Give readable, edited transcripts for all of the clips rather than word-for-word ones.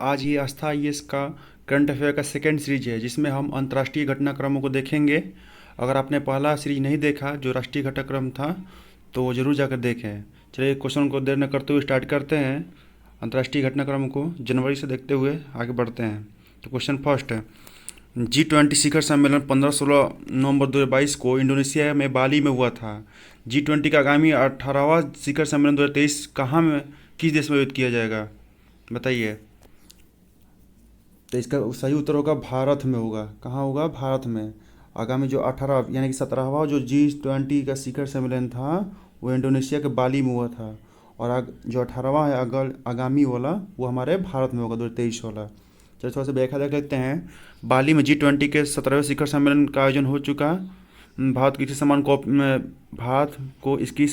आज ये आस्था आईएएस का करंट अफेयर का सेकंड सीरीज है जिसमें हम अंतर्राष्ट्रीय घटनाक्रमों को देखेंगे। अगर आपने पहला सीरीज नहीं देखा जो राष्ट्रीय घटनाक्रम था तो वो जरूर जाकर देखें। चलिए क्वेश्चन को देर न करते हुए स्टार्ट करते हैं। अंतर्राष्ट्रीय घटनाक्रम को जनवरी से देखते हुए आगे बढ़ते हैं। तो क्वेश्चन फर्स्ट है, G20 शिखर सम्मेलन 15-16 नवंबर 2022 को इंडोनेशिया में बाली में हुआ था। G20 का आगामी 18वां शिखर सम्मेलन 2023 कहाँ में किस देश में आयोजित किया जाएगा, बताइए। तो इसका सही उत्तर होगा भारत में होगा। कहाँ होगा? भारत में। आगामी जो 18 यानी कि 17वां जो G20 का शिखर सम्मेलन था वो इंडोनेशिया के बाली में हुआ था। और जो 18वां है आगामी वाला वो हमारे भारत में होगा 2023 वाला। चलिए थोड़ा सा व्याख्या देख लेते हैं। बाली में G20 के 17वें शिखर सम्मेलन का आयोजन हो चुका। भारत को इसकी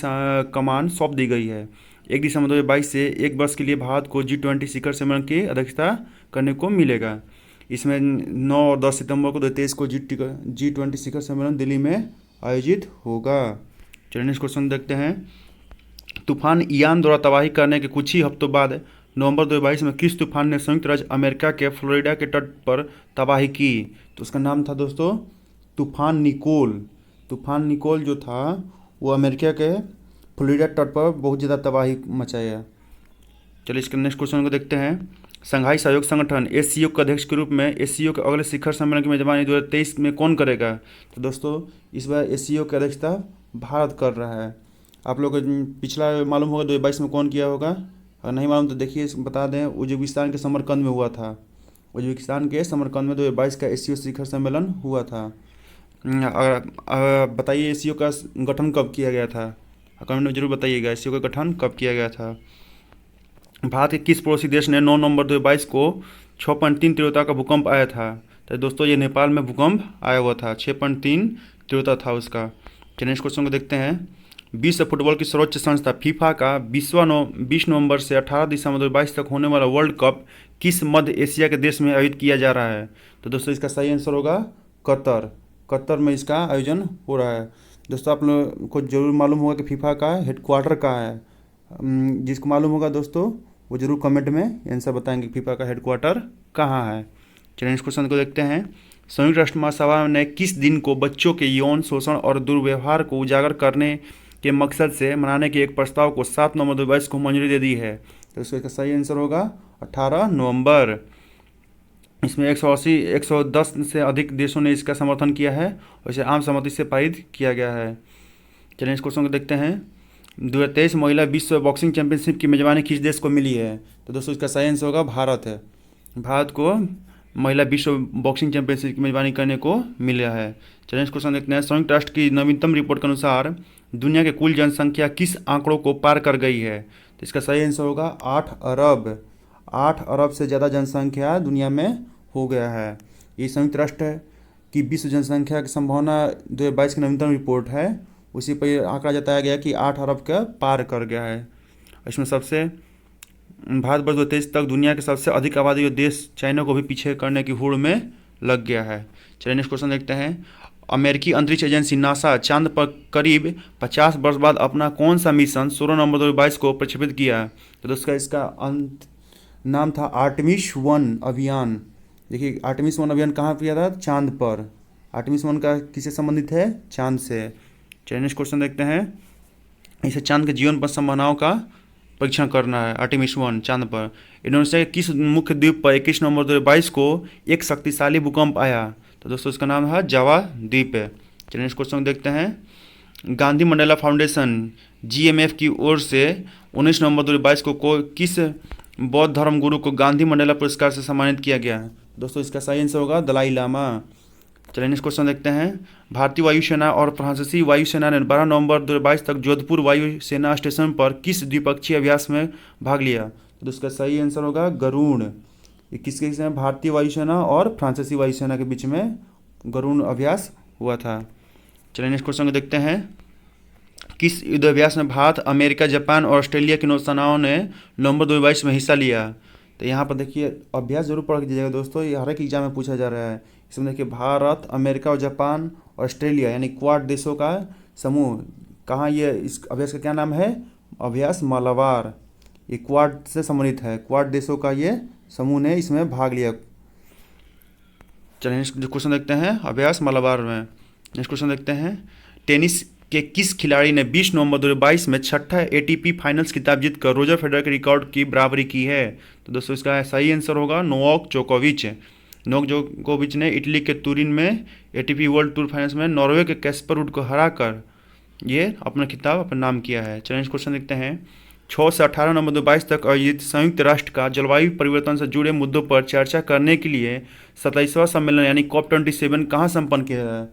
कमान सौंप दी गई है। 1 दिसंबर 2022 से 1 वर्ष के लिए भारत को G20 शिखर सम्मेलन की अध्यक्षता करने को मिलेगा। इसमें 9 और 10 सितंबर को 2023 को G20 शिखर सम्मेलन दिल्ली में आयोजित होगा। चलिए नेक्स्ट क्वेश्चन देखते हैं। तूफान इयान द्वारा तबाही करने के कुछ ही हफ्तों बाद नवंबर 2022 में किस तूफान ने संयुक्त राज्य अमेरिका के फ्लोरिडा के तट पर तबाही की? तो उसका नाम था दोस्तों तूफान निकोल। तूफान निकोल जो था वो अमेरिका के फ्लोरिडा तट पर बहुत ज़्यादा तबाही मचाया। चलिए इसके नेक्स्ट क्वेश्चन को देखते हैं। संघाई सहयोग संगठन एससीओ के अध्यक्ष के रूप में एससीओ के अगले शिखर सम्मेलन की मेजबानी 2023 में कौन करेगा? तो दोस्तों इस बार एससीओ की अध्यक्षता भारत कर रहा है। आप लोग को पिछला मालूम होगा 2022 में कौन किया होगा, अगर नहीं मालूम तो देखिए बता दें। उज्बेकिस्तान के समरकंद में हुआ था। उज्बेकिस्तान के समरकंद में 2022 का एससीओ शिखर सम्मेलन हुआ था। बताइए एससीओ का गठन कब किया गया था? कमेंट में जरूर बताइएगा एससीओ का गठन कब किया गया था। भारत के किस पड़ोसी देश ने 9 नवंबर 2022 को 6.3 तीव्रता का भूकंप आया था? तो दोस्तों ये नेपाल में भूकंप आया हुआ था। 6.3 तीव्रता था उसका। चलिए नेक्स्ट क्वेश्चन को देखते हैं। विश्व फुटबॉल की सर्वोच्च संस्था फीफा का 20 नवंबर से 18 दिसंबर 2022 तक होने वाला वर्ल्ड कप किस मध्य एशिया के देश में आयोजित किया जा रहा है? तो दोस्तों इसका सही आंसर होगा कतर। कतर में इसका आयोजन हो रहा है। दोस्तों आप लोगों को जरूर मालूम होगा कि फीफा का हेडक्वार्टर कहाँ है। जिसको मालूम होगा दोस्तों वो जरूर कमेंट में आंसर बताएंगे फीफा का हेडक्वार्टर कहाँ है। चलिए नेक्स्ट क्वेश्चन को देखते हैं। संयुक्त राष्ट्र महासभा ने किस दिन को बच्चों के यौन शोषण और दुर्व्यवहार को उजागर करने के मकसद से मनाने के एक प्रस्ताव को 7 नवंबर 2022 को मंजूरी दे दी है? तो इसका सही आंसर होगा 18 नवंबर। इसमें 110 से अधिक देशों ने इसका समर्थन किया है और इसे आम सहमति से पारित किया गया है। चलिए इस क्वेश्चन को देखते हैं। 2023 महिला विश्व बॉक्सिंग चैंपियनशिप की मेजबानी किस देश को मिली है? तो दोस्तों इसका सही आंसर होगा भारत है। भारत को महिला विश्व बॉक्सिंग चैंपियनशिप की मेजबानी करने को मिला है। चलिए इस क्वेश्चन देखते हैं। संयुक्त राष्ट्र की नवीनतम रिपोर्ट के अनुसार दुनिया के कुल जनसंख्या किस आंकड़ों को पार कर गई है? तो इसका सही आंसर होगा 8 अरब। 8 अरब से ज़्यादा जनसंख्या दुनिया में हो गया है। ये संयुक्त राष्ट्र की विश्व जनसंख्या की संभावना 2022 की नवीनतम रिपोर्ट है। उसी पर यह आंकड़ा जताया गया कि 8 अरब का पार कर गया है। इसमें सबसे भारत वर्ष 2023 तक दुनिया के सबसे अधिक आबादी के देश चाइना को भी पीछे करने की होड़ में लग गया है। चलिए नेक्स्ट क्वेश्चन देखते हैं। अमेरिकी अंतरिक्ष एजेंसी नासा चांद पर करीब 50 वर्ष बाद अपना कौन सा मिशन 16 नवंबर 2022 को प्रक्षेपित किया? तो दोस्तों इसका नाम था आर्टेमिस 1 अभियान। देखिए आर्टेमिस 1 अभियान कहाँ किया था? चांद पर। आर्टेमिस 1 का किससे संबंधित है? चांद से। चलिए नेक्स्ट क्वेश्चन देखते हैं। इसे चांद के जीवन पर संभावनाओं का परीक्षण करना है। आर्टेमिस 1 चांद पर। इंडोनेशिया के किस मुख्य द्वीप पर 21 नवंबर 2022 को एक शक्तिशाली भूकंप आया? तो दोस्तों इसका नाम है जावा द्वीप है। चलिए नेक्स्ट क्वेश्चन देखते हैं। गांधी मंडेला फाउंडेशन GMF की ओर से 19 नवंबर 2022 को किस बौद्ध धर्म गुरु को गांधी मंडेला पुरस्कार से सम्मानित किया गया? दोस्तों इसका सही आंसर होगा दलाई लामा। चलिए नेक्स्ट क्वेश्चन देखते हैं। भारतीय वायुसेना और फ्रांसीसी वायुसेना ने 12 नवंबर 2022 तक जोधपुर वायुसेना स्टेशन पर किस द्विपक्षीय अभ्यास में भाग लिया? तो इसका सही आंसर होगा गरुड़। ये किसके बीच में? भारतीय वायुसेना और फ्रांसीसी वायुसेना के बीच में गरुड़ अभ्यास हुआ था। चलिए नेक्स्ट क्वेश्चन को देखते हैं। किस युद्ध अभ्यास में भारत, अमेरिका, जापान और ऑस्ट्रेलिया की नौसेनाओं ने नवंबर 2022 में हिस्सा लिया? तो यहाँ पर देखिए अभ्यास जरूर पढ़ लीजिएगा दोस्तों, ये हर एक एग्जाम में पूछा जा रहा है। इसमें देखिए भारत, अमेरिका और जापान, ऑस्ट्रेलिया यानी क्वाड देशों का समूह। कहाँ ये इस अभ्यास का क्या नाम है? अभ्यास मालाबार। ये क्वाड से संबंधित है, क्वाड देशों का ये समूह ने इसमें भाग लिया। चलिए नेक्स्ट क्वेश्चन देखते हैं, अभ्यास मलाबार में। नेक्स्ट क्वेश्चन देखते हैं, टेनिस के किस खिलाड़ी ने 20 नवंबर 2022 में छठा एटीपी फाइनल्स खिताब जीतकर रोजर फेडरर के रिकॉर्ड की बराबरी की है? तो दोस्तों इसका सही आंसर होगा नोवाक जोकोविच। नोवाक जोकोविच ने इटली के तुरिन में एटीपी वर्ल्ड टूर फाइनल्स में नॉर्वे के कैस्पर रुड को हराकर ये अपना खिताब अपना नाम किया है। चलिए नेक्स्ट क्वेश्चन देखते हैं, 6 से 18 नवंबर 2022 तक आयोजित संयुक्त राष्ट्र का जलवायु परिवर्तन से जुड़े मुद्दों पर चर्चा करने के लिए 27वां सम्मेलन यानी COP27 कहाँ संपन्न किया जा रहा है?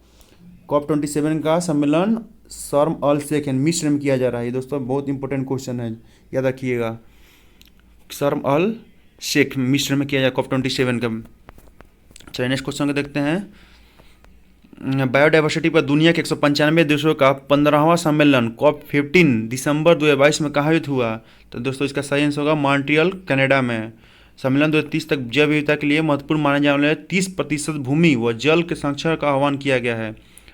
COP27 का सम्मेलन शर्म अल शेख मिस्र में किया जा रहा है। दोस्तों बहुत इंपॉर्टेंट क्वेश्चन है, याद रखिएगा। शर्म अल शेख मिस्र में किया जाए COP27 का। चलिए नेक्स्ट क्वेश्चन को देखते हैं, बायोडाइवर्सिटी पर दुनिया के 195 देशों का 15वां सम्मेलन COP15 दिसंबर 2022 में कहाँ आयोजित हुआ? तो दोस्तों इसका सही आंसर होगा मॉन्ट्रियल कनाडा में। सम्मेलन 2030 तक जैव विविधता के लिए महत्वपूर्ण माने जाने वाले 30% भूमि व जल के संरक्षण का आह्वान किया गया है।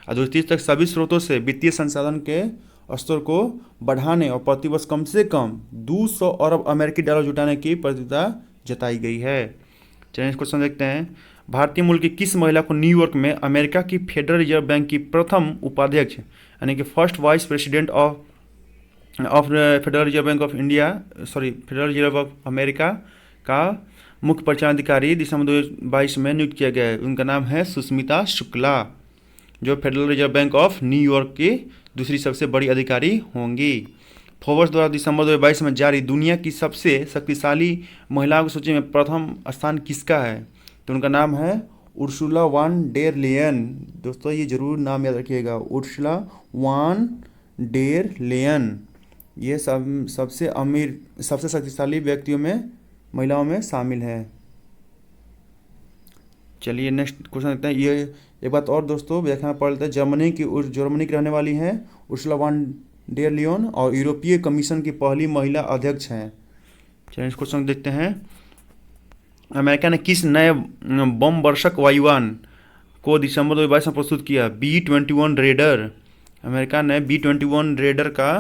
2030 तक सभी स्रोतों से वित्तीय संसाधन के स्तर को बढ़ाने और प्रतिवर्ष कम से कम 200 अरब अमेरिकी डॉलर जुटाने की प्रतिबद्धता जताई गई है। चलिए इस क्वेश्चन देखते हैं, भारतीय मूल की किस महिला को न्यूयॉर्क में अमेरिका की फेडरल रिजर्व बैंक की प्रथम उपाध्यक्ष यानी कि first vice president of federal reserve bank of India federal reserve of America का मुख्य परिचालनाधिकारी दिसंबर 2022 में नियुक्त किया गया है? उनका नाम है सुष्मिता शुक्ला, जो federal reserve bank of New York की दूसरी सबसे बड़ी अधिकारी होंगी। फोर्ब्स द्वारा दिसंबर 2022 में जारी दुनिया की सबसे शक्तिशाली महिलाओं की सूची में प्रथम स्थान किसका है? तो उनका नाम है उर्सुला वान डेर लेयन। दोस्तों ये जरूर नाम याद रखिएगा, उर्सुला वान डेर लेयन। ये सबसे अमीर सबसे शक्तिशाली व्यक्तियों में महिलाओं में शामिल है। चलिए नेक्स्ट क्वेश्चन देखते हैं, ये एक बात और दोस्तों व्याख्या पढ़ लेते हैं। जर्मनी की रहने वाली हैं उर्सुला वान डेर लियोन और यूरोपीय कमीशन की पहली महिला अध्यक्ष हैं। चलिए इस क्वेश्चन देखते हैं, अमेरिका ने किस नए बम वर्षक वायुयान को दिसंबर 2022 में प्रस्तुत किया? B-21 raider. अमेरिका ने B-21 रेडर का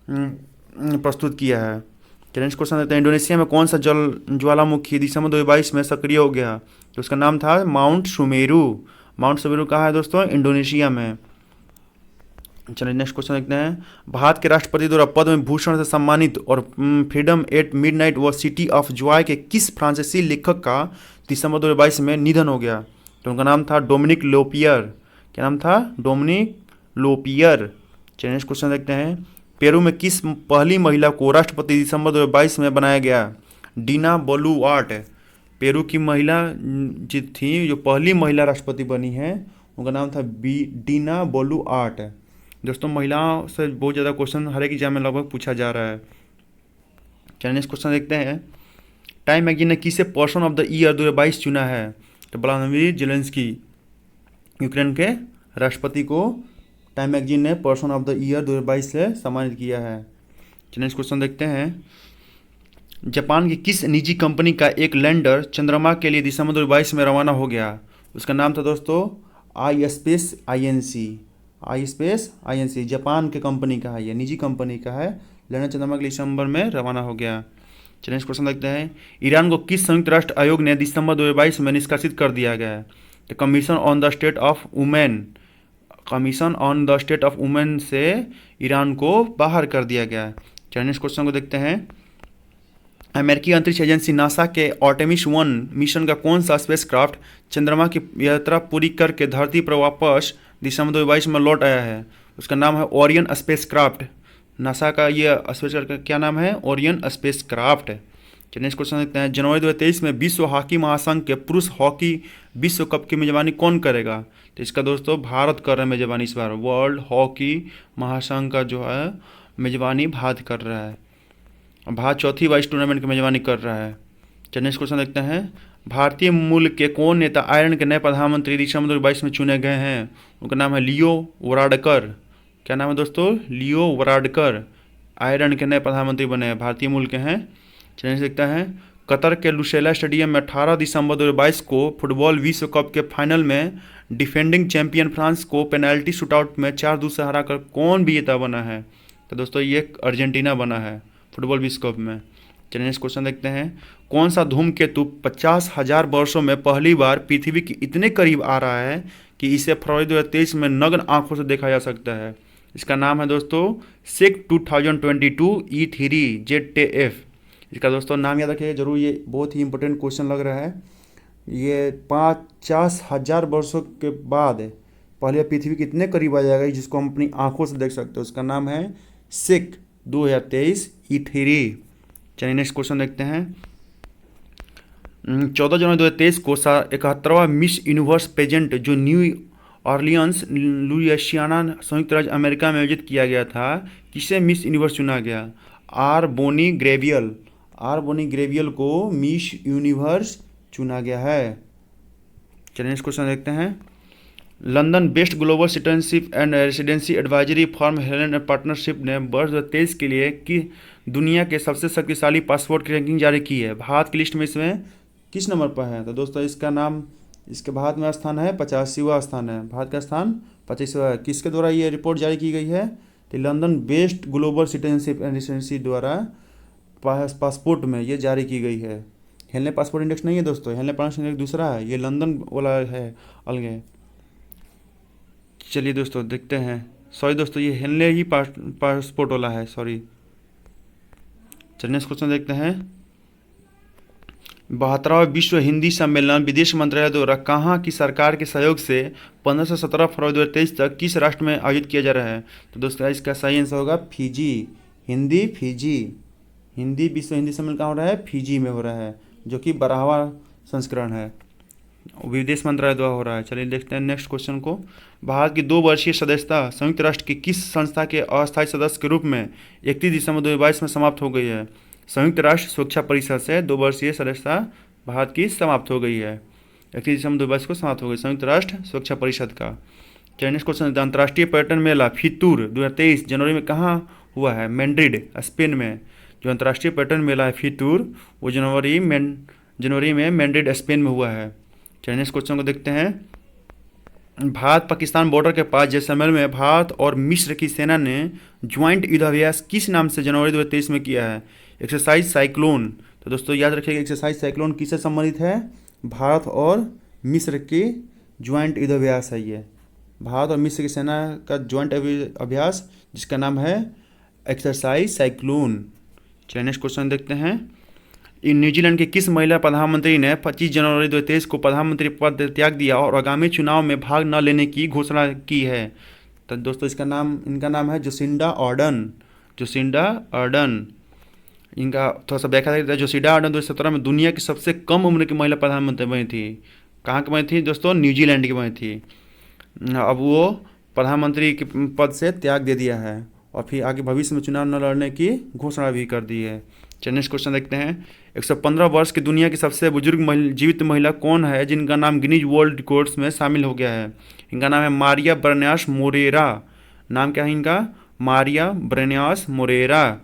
प्रस्तुत किया है। चलिए इस क्वेश्चन देखते हैं, इंडोनेशिया में कौन सा जल ज्वालामुखी दिसंबर 2022 में सक्रिय हो गया? तो उसका नाम था माउंट सुमेरू। माउंट सुमेरू कहाँ है दोस्तों? इंडोनेशिया में। चलिए नेक्स्ट क्वेश्चन देखते हैं, भारत के राष्ट्रपति द्वारा पद्म भूषण से सम्मानित और फ्रीडम एट मिडनाइट व सिटी ऑफ जॉय के किस फ्रांसीसी लेखक का दिसंबर 2022 में निधन हो गया? तो उनका नाम था डोमिनिक लोपियर। क्या नाम था? डोमिनिक लोपियर। चलिए नेक्स्ट क्वेश्चन देखते हैं, पेरू में किस पहली महिला को राष्ट्रपति दिसंबर 2022 में बनाया गया? डीना बोलुआर्ट। पेरू की महिला जो थी, जो पहली महिला राष्ट्रपति बनी है, उनका नाम था डीना बोलुआर्ट। दोस्तों महिलाओं से बहुत ज़्यादा क्वेश्चन हर एक एग्जाम में लगभग पूछा जा रहा है। चलिए नेक्स्ट क्वेश्चन देखते हैं, टाइम मैगजीन ने किसे पर्सन ऑफ द ईयर 2022 चुना है? तो व्लादिमीर जेलेंस्की, यूक्रेन के राष्ट्रपति को टाइम मैगजीन ने पर्सन ऑफ द ईयर 2022 से सम्मानित किया है। चलिए नेक्स्ट क्वेश्चन देखते हैं, जापान की किस निजी कंपनी का एक लैंडर चंद्रमा के लिए दिसंबर 2022 में रवाना हो गया? उसका नाम था दोस्तों iSpace INC। जापान के कंपनी का है, ये निजी कंपनी का है। लैंडर चंद्रमा के लिए दिसंबर में रवाना हो गया। चलिए नेक्स्ट क्वेश्चन देखते हैं, ईरान को किस संयुक्त राष्ट्र आयोग ने दिसंबर 2022 में निष्कासित कर दिया गया? तो commission on the state of women से ईरान को बाहर कर दिया गया। चलिए नेक्स्ट क्वेश्चन को देखते हैं, अमेरिकी अंतरिक्ष एजेंसी नासा के आर्टेमिस 1 मिशन का कौन सा स्पेसक्राफ्ट चंद्रमा की यात्रा पूरी करके धरती पर वापस दिसंबर 2022 में लौट आया है? उसका नाम है ओरियन स्पेसक्राफ्ट। नासा का ये स्पेसक्राफ्ट का क्या नाम है? Orion spacecraft. चलिए नेक्स्ट क्वेश्चन देखते हैं, जनवरी 2023 में विश्व हॉकी महासंघ के पुरुष हॉकी विश्व कप की मेजबानी कौन करेगा? तो इसका दोस्तों भारत कर रहा है मेजबानी। इस बार वर्ल्ड हॉकी महासंघ का जो है मेजबानी भारत कर रहा है। भारत चौथी बार इस टूर्नामेंट की मेजबानी कर रहा है। चलिए नेक्स्ट क्वेश्चन देखते हैं, भारतीय मूल के कौन नेता आयरलैंड के नए प्रधानमंत्री दिसंबर 2022 में चुने गए हैं? उनका नाम है लियो वराडकर। क्या नाम है दोस्तों? लियो वराडकर आयरलैंड के नए प्रधानमंत्री बने हैं, भारतीय मूल के हैं। चलिए देखता है, कतर के लुसेला स्टेडियम में 18 दिसंबर 2022 को फुटबॉल विश्व कप के फाइनल में डिफेंडिंग चैंपियन फ्रांस को पेनाल्टी शूटआउट में 4-2 से हराकर कौन विजेता बना है? तो दोस्तों ये अर्जेंटीना बना है फुटबॉल विश्व कप में। चलिए नेक्स्ट क्वेश्चन देखते हैं। कौन सा धूमकेतु 50,000 वर्षों में पहली बार पृथ्वी के इतने करीब आ रहा है कि इसे फरवरी 2023 में नग्न आंखों से देखा जा सकता है? इसका नाम है दोस्तों सिक 2022 E3ZF। इसका दोस्तों नाम याद रखिएगा जरूर, ये बहुत ही इंपॉर्टेंट क्वेश्चन लग रहा है। ये 50,000 वर्षों के बाद पहले पृथ्वी के इतने करीब आ जाएगा जिसको हम अपनी आंखों से देख सकते हैं। उसका नाम है सिक 2023 E3। चलिए नेक्स्ट क्वेश्चन देखते हैं। 14 जनवरी 2023 को 71वां मिस यूनिवर्स पेजेंट जो न्यू ऑर्लियंस लुइसियाना संयुक्त राज्य अमेरिका में आयोजित किया गया था, किसे मिस यूनिवर्स चुना गया? आर बोनी ग्रेवियल को मिस यूनिवर्स चुना गया है। चलिए नेक्स्ट क्वेश्चन देखते हैं। London best global citizenship and residency advisory form Helen and partnership ने वर्ष 2023 के लिए कि दुनिया के सबसे शक्तिशाली पासपोर्ट की रैंकिंग जारी की है। भारत की लिस्ट में इसमें किस नंबर पर है? तो दोस्तों इसका नाम, इसके भारत में स्थान है 85वां स्थान है। भारत का स्थान 85वां है। किसके द्वारा ये रिपोर्ट जारी की गई है? तो London best global citizenship and residency द्वारा पासपोर्ट में ये जारी की गई है। हेलने पासपोर्ट इंडेक्स नहीं है दोस्तों, हेलने पासपोर्ट इंडेक्स दूसरा है, ये लंदन वाला है अलग है। चलिए दोस्तों देखते हैं, सॉरी दोस्तों ये हेलने ही पासपोर्ट वाला है, सॉरी। चलिए नेक्स्ट क्वेश्चन देखते हैं। 72वां विश्व हिंदी सम्मेलन विदेश मंत्रालय द्वारा कहाँ की सरकार के सहयोग से 15 से 17 फरवरी 2023 तक किस राष्ट्र में आयोजित किया जा रहा है? तो दोस्तों इसका सही आंसर होगा फिजी। हिंदी विश्व हिंदी सम्मेलन कहाँ हो रहा है? फिजी में हो रहा है, जो कि 12वां संस्करण है, विदेश मंत्रालय द्वारा हो रहा है। चलिए देखते हैं नेक्स्ट क्वेश्चन को। भारत की 2 वर्षीय सदस्यता संयुक्त राष्ट्र की किस संस्था के अस्थायी सदस्य के रूप में 31 दिसंबर 2022 में समाप्त हो गई है? संयुक्त राष्ट्र सुरक्षा परिषद से 2 वर्षीय सदस्यता भारत की समाप्त हो गई है। 31 दिसंबर 2022 को समाप्त हो गई संयुक्त राष्ट्र सुरक्षा परिषद का। चलिए नेक्स्ट क्वेश्चन। अंतर्राष्ट्रीय पर्यटन मेला फितूर 2023 जनवरी में कहाँ हुआ है? मैड्रिड स्पेन में। जो अंतर्राष्ट्रीय पर्यटन मेला है फितूर, वो जनवरी में मैड्रिड स्पेन में हुआ है। चलिए नेक्स्ट क्वेश्चन को देखते हैं। भारत पाकिस्तान बॉर्डर के पास जैसलमेर में भारत और मिस्र की सेना ने ज्वाइंट युद्धाभ्यास किस नाम से जनवरी 2023 में किया है? Exercise cyclone. तो दोस्तों याद रखिएगा एक्सरसाइज साइक्लोन किससे संबंधित है? भारत और मिस्र की ज्वाइंट युद्धाभ्यास है ये, भारत और मिस्र की सेना का ज्वाइंट अभ्यास जिसका नाम है एक्सरसाइज साइक्लोन। चलिए नेक्स्ट क्वेश्चन देखते हैं। न्यूजीलैंड की किस महिला प्रधानमंत्री ने 25 जनवरी 2023 को प्रधानमंत्री पद त्याग दिया और आगामी चुनाव में भाग न लेने की घोषणा की है? तो दोस्तों इनका नाम है जोसिंडा आर्डर्न। इनका थोड़ा सा व्याख्या देखते हैं। जोसिंडा आर्डर्न 2017 में दुनिया की सबसे कम उम्र की महिला प्रधानमंत्री बनी थी। कहाँ की बनी थी दोस्तों? न्यूजीलैंड की बनी थी। अब वो प्रधानमंत्री के पद से त्याग दे दिया है और फिर आगे भविष्य में चुनाव न लड़ने की घोषणा भी कर दी है। चलिए नेक्स्ट क्वेश्चन देखते हैं। 115 वर्ष की दुनिया की सबसे बुजुर्ग जीवित महिला कौन है जिनका नाम गिनीज वर्ल्ड रिकॉर्ड्स में शामिल हो गया है? इनका नाम है मारिया ब्रेनियास मोरेरा। नाम क्या है इनका? मारिया ब्रेनियास मोरेरा।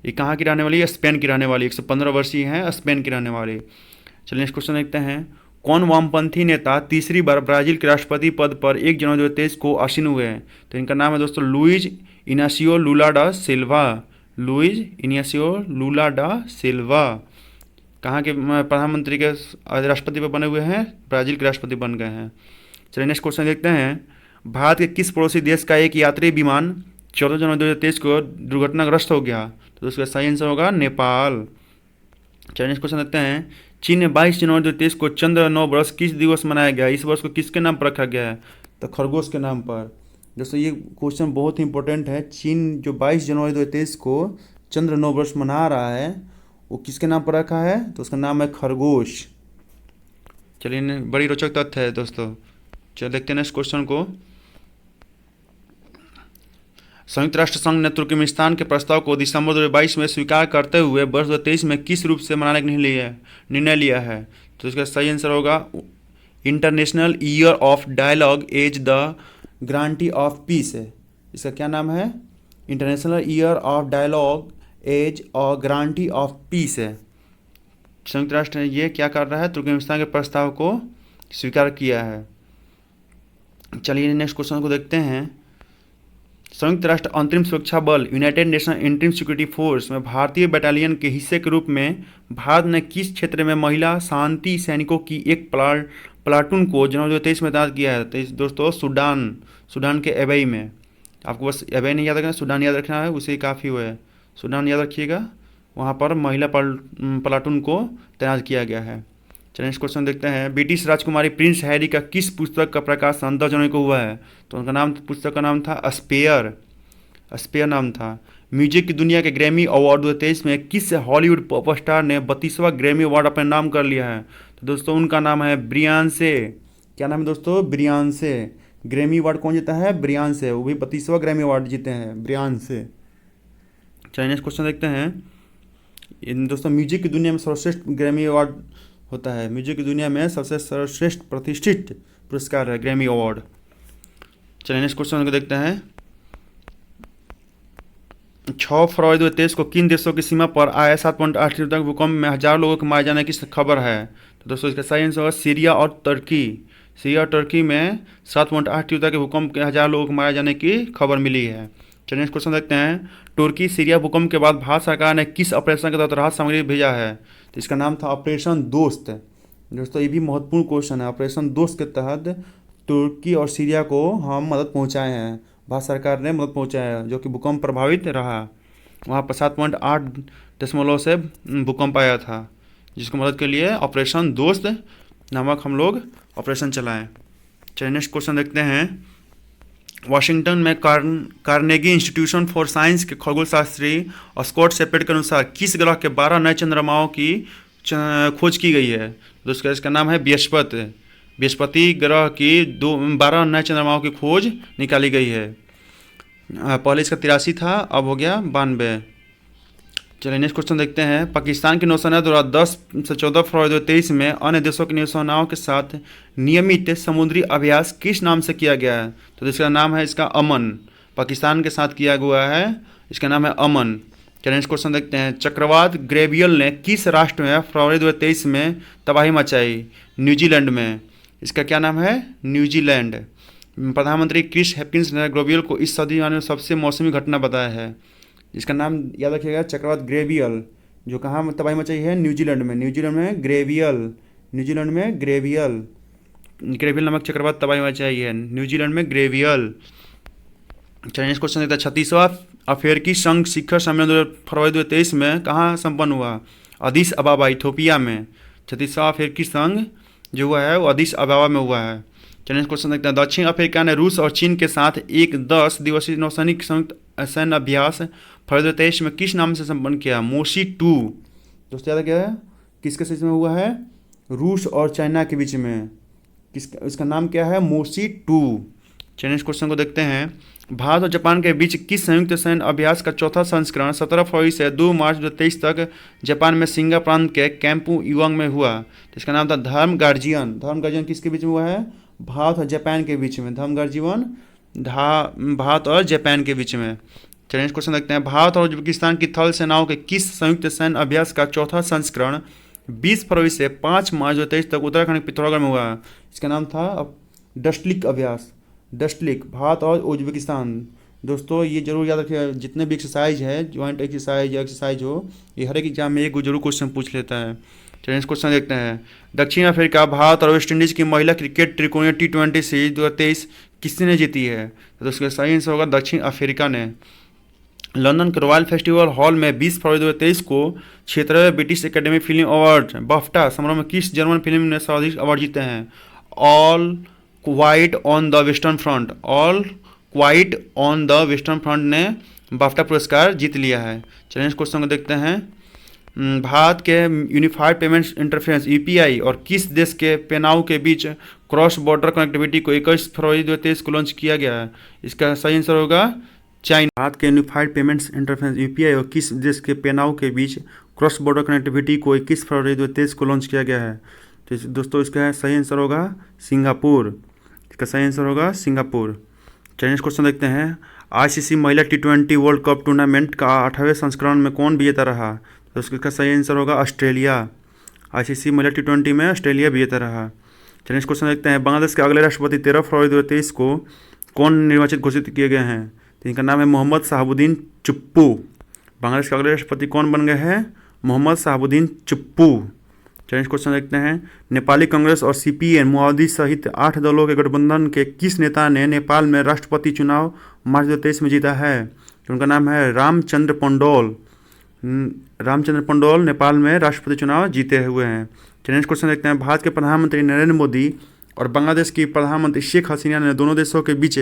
ये कहाँ की रहने वाली है? स्पेन की रहने वाली। 115 वर्षीय हैं, स्पेन की रहने वाली। चलिए नेक्स्ट क्वेश्चन देखते हैं। कौन वामपंथी नेता तीसरी बार ब्राज़ील के राष्ट्रपति पद पर 1 जनवरी 2023 को आसीन हुए हैं? तो इनका नाम है दोस्तों लुइज इनासियो लुला डा सिल्वा। कहाँ के प्रधानमंत्री के राष्ट्रपति पर बने हुए हैं? ब्राज़ील के राष्ट्रपति बन गए हैं। चलिए नेक्स्ट क्वेश्चन देखते हैं। भारत के किस पड़ोसी देश का एक यात्री विमान 14 जनवरी 2023 को दुर्घटनाग्रस्त हो गया? तो उसका सही आंसर होगा नेपाल। चलिए नेक्स्ट क्वेश्चन देखते हैं। चीन में 22 जनवरी 2023 को चंद्र नववर्ष किस दिवस मनाया गया? इस वर्ष को किसके नाम पर रखा गया है? तो खरगोश के नाम पर। दोस्तों ये क्वेश्चन बहुत ही इंपॉर्टेंट है। चीन जो 22 जनवरी 2023 को चंद्र नववर्ष मना रहा है वो किसके नाम पर रखा है? तो उसका नाम है खरगोश। चलिए बड़ी रोचक तथ्य है दोस्तों। चलिए देखते हैं नेक्स्ट क्वेश्चन को। संयुक्त राष्ट्र संघ ने तुर्कमेनिस्तान के प्रस्ताव को दिसंबर 2022 में स्वीकार करते हुए वर्ष 2023 में किस रूप से मनाने का निर्णय लिया है? तो इसका सही आंसर होगा international year of dialogue as the guarantee of peace है। इसका क्या नाम है? International year of dialogue as और ग्रांटी ऑफ पीस है। संयुक्त राष्ट्र ने ये क्या कर रहा है? तुर्कमेनिस्तान के प्रस्ताव को स्वीकार किया है। चलिए नेक्स्ट क्वेश्चन को देखते हैं। संयुक्त राष्ट्र अंतरिम सुरक्षा बल United nation interim security force में भारतीय बटालियन के हिस्से के रूप में भारत ने किस क्षेत्र में महिला शांति सैनिकों की एक प्लाटून को जनवरी 2023 में तैनात किया है? तो दोस्तों सूडान के एबई में। आपको बस एबई नहीं याद रखना, सूडान याद रखना है, उसे काफ़ी हुआ है। सूडान याद रखिएगा, वहाँ पर महिला प्लाटून को तैनात किया गया है। चलिए नेक्स्ट क्वेश्चन देखते हैं। ब्रिटिश राजकुमारी प्रिंस हैरी का किस पुस्तक का प्रकाशन 10 जनवरी को हुआ है? तो उनका नाम, पुस्तक का नाम था स्पेयर नाम था। म्यूजिक की दुनिया के ग्रैमी अवार्ड 2023 में किस हॉलीवुड पॉप स्टार ने 32वां ग्रैमी अवार्ड अपने नाम कर लिया है? तो दोस्तों उनका नाम है ब्रियांसे। क्या नाम है दोस्तों? ब्रियांसे। ग्रैमी अवार्ड कौन जीता है? ब्रियांसे। वो भी 32वां ग्रैमी अवार्ड जीते हैं, ब्रियांसे। चलिए नेक्स्ट क्वेश्चन देखते हैं। दोस्तों म्यूजिक की दुनिया में सर्वश्रेष्ठ ग्रैमी अवार्ड होता है, म्यूजिक की दुनिया में सबसे सर्वश्रेष्ठ प्रतिष्ठित पुरस्कार है ग्रैमी अवार्ड। चलिए नेक्स्ट क्वेश्चन को देखते हैं। 6 फरवरी 2023 को किन देशों की सीमा पर आए 7.8 तक भूकंप में हजारों लोगों के मारे जाने की खबर है? तो दोस्तों इसका सही आंसर होगा सीरिया और तुर्की। सीरिया और तुर्की में 7.8 तीव्रता के भूकंप के हजारों लोगों के मारे जाने की खबर मिली है। चलिए नेक्स्ट क्वेश्चन देखते हैं। तुर्की सीरिया भूकंप के बाद भारत सरकार ने किस ऑपरेशन के तहत राहत सामग्री भेजा है? तो इसका नाम था ऑपरेशन दोस्त। दोस्तों ये भी महत्वपूर्ण क्वेश्चन है। ऑपरेशन दोस्त के तहत तुर्की और सीरिया को हम मदद पहुंचाए हैं, भारत सरकार ने मदद पहुंचाया है, जो कि भूकंप प्रभावित रहा। वहाँ पर 7.8 से भूकंप आया था, जिसको मदद के लिए ऑपरेशन दोस्त नामक हम लोग ऑपरेशन चलाएं। चलिए नेक्स्ट क्वेश्चन देखते हैं। वाशिंगटन में कार्नेगी इंस्टीट्यूशन फॉर साइंस के खगोल शास्त्री स्कॉट शेपर्ड के अनुसार किस ग्रह के 12 नए चंद्रमाओं की खोज की गई है? दोस्तों इसका नाम है बृहस्पति। बृहस्पति ग्रह की 12 नए चंद्रमाओं की खोज निकाली गई है। पहले इसका 83 था, अब हो गया 92। चलिए नेक्स्ट क्वेश्चन देखते हैं। पाकिस्तान की नौसेना द्वारा 10 से 14 फरवरी 2023 में अन्य देशों की नौसेनाओं के साथ नियमित समुद्री अभ्यास किस नाम से किया गया है? तो इसका नाम है इसका अमन। पाकिस्तान के साथ किया हुआ है, इसका नाम है अमन। चलिए नेक्स्ट क्वेश्चन देखते हैं। चक्रवात ग्रेवियल ने किस राष्ट्र में फरवरी 2023 में तबाही मचाई? न्यूजीलैंड में। इसका क्या नाम है? न्यूजीलैंड। प्रधानमंत्री क्रिस हेपकिंस ने ग्रेवियल को इस सदी में सबसे मौसमी घटना बताया है। इसका नाम याद रखिएगा, चक्रवात ग्रेवियल, जो कहाँ तबाही मचाई है? न्यूजीलैंड में। न्यूजीलैंड में ग्रेवियल, न्यूजीलैंड में ग्रेवियल नामक चक्रवात तबाही मचाई है, न्यूजीलैंड में ग्रेवियल। चलिए नेक्स्ट क्वेश्चन देखते हैं। 36वां अफ्रीकी संघ शिखर सम्मेलन फरवरी 2023 में कहाँ संपन्न हुआ? अदीस अबाबा, इथोपिया में। 36वां अफ्रीकी संघ जो हुआ है वो अदीस अबाबा में हुआ है। चलिए नेक्स्ट क्वेश्चन देखते हैं। दक्षिण अफ्रीका ने रूस और चीन के साथ एक 10 दिवसीय नौसैनिक संयुक्त सैन्य अभ्यास फरवरी 2023 में किस नाम से संपन्न किया? मोशी 2। दोस्तों याद क्या है? किसके बीच में हुआ है? रूस और चाइना के बीच में। इसका नाम क्या है? मोशी 2। चलिए नेक्स्ट क्वेश्चन को देखते हैं। भारत और जापान के बीच किस संयुक्त सैन्य अभ्यास का चौथा संस्करण 17 फरवरी से 2 मार्च 2023 तक जापान में शिंगा प्रांत के कैंपू युवांग में हुआ? तो इसका नाम था धर्म गार्जियन। धर्म गार्जियन किसके बीच में हुआ है? भारत और जापान के बीच में। धर्म गार्जियन भारत और जापान के बीच में। चलिए नेक्स्ट क्वेश्चन देखते हैं। भारत और उज्बेकिस्तान की थल सेनाओं के किस संयुक्त सैन्य अभ्यास का चौथा संस्करण 20 फरवरी से 5 मार्च 2023 तक उत्तराखंड के पिथौरागढ़ में हुआ? इसका नाम था डस्टलिक अभ्यास। डस्टलिक, भारत और उज्बेकिस्तान। दोस्तों ये जरूर याद रखिए, जितने भी एक्सरसाइज है, ज्वाइंट एक्सरसाइज हो, ये हर एक एग्जाम में एक जरूर क्वेश्चन पूछ लेता है। चलिए नेक्स्ट क्वेश्चन देखते हैं। दक्षिण अफ्रीका, भारत और वेस्ट इंडीज़ की महिला क्रिकेट त्रिकोणीय T20 सीरीज 2023 किसने जीती है? तो उसका सही आंसर होगा दक्षिण अफ्रीका ने। लंदन के रॉयल फेस्टिवल हॉल में 20 फरवरी 2023 को 76वें British academy film award BAFTA समारोह में किस जर्मन फिल्म ने सर्वाधिक अवार्ड जीते हैं? All quite on the western front. All quite on the western front ने बाफ्टा पुरस्कार जीत लिया है। चलिए इस क्वेश्चन को देखते हैं। भारत के यूनिफाइड पेमेंट्स इंटरफेरेंस यूपीआई और किस देश के पेनाऊ के बीच क्रॉस बॉर्डर कनेक्टिविटी को 21 फरवरी 2023 को लॉन्च किया गया है? इसका सही आंसर होगा चाइना। भारत के यूनिफाइड पेमेंट्स इंटरफेरेंस यूपीआई और किस देश के पेनाऊ के बीच क्रॉस बॉर्डर कनेक्टिविटी को 21 फरवरी 2023 को लॉन्च किया गया है? तो दोस्तों इसका सही आंसर होगा सिंगापुर। इसका सही आंसर होगा सिंगापुर। चलिए नेक्स्ट क्वेश्चन देखते हैं। आईसीसी महिला T20 वर्ल्ड कप टूर्नामेंट का 8वें संस्करण में कौन विजेता रहा? तो इसका सही आंसर होगा ऑस्ट्रेलिया। आईसीसी महिला T20 में ऑस्ट्रेलिया विजेता रहा। चलिए नेक्स्ट क्वेश्चन देखते हैं। बांग्लादेश के अगले राष्ट्रपति 13 फरवरी 2023 को कौन निर्वाचित घोषित किए गए हैं? तो इनका नाम है मोहम्मद शहाबुद्दीन चुप्पू। बांग्लादेश के अगले राष्ट्रपति कौन बन गए हैं? मोहम्मद शहाबुद्दीन चुप्पू। चलिए क्वेश्चन देखते हैं। नेपाली कांग्रेस और सीपीएन माओवादी सहित 8 दलों के गठबंधन के किस नेता ने नेपाल में राष्ट्रपति चुनाव मार्च 2023 में जीता है? तो उनका नाम है रामचंद्र पौडेल। रामचंद्र पौडेल नेपाल में राष्ट्रपति चुनाव जीते हुए हैं। चलिए क्वेश्चन देखते हैं। भारत के प्रधानमंत्री नरेंद्र मोदी और बांग्लादेश की प्रधानमंत्री शेख हसीना ने दोनों देशों के बीच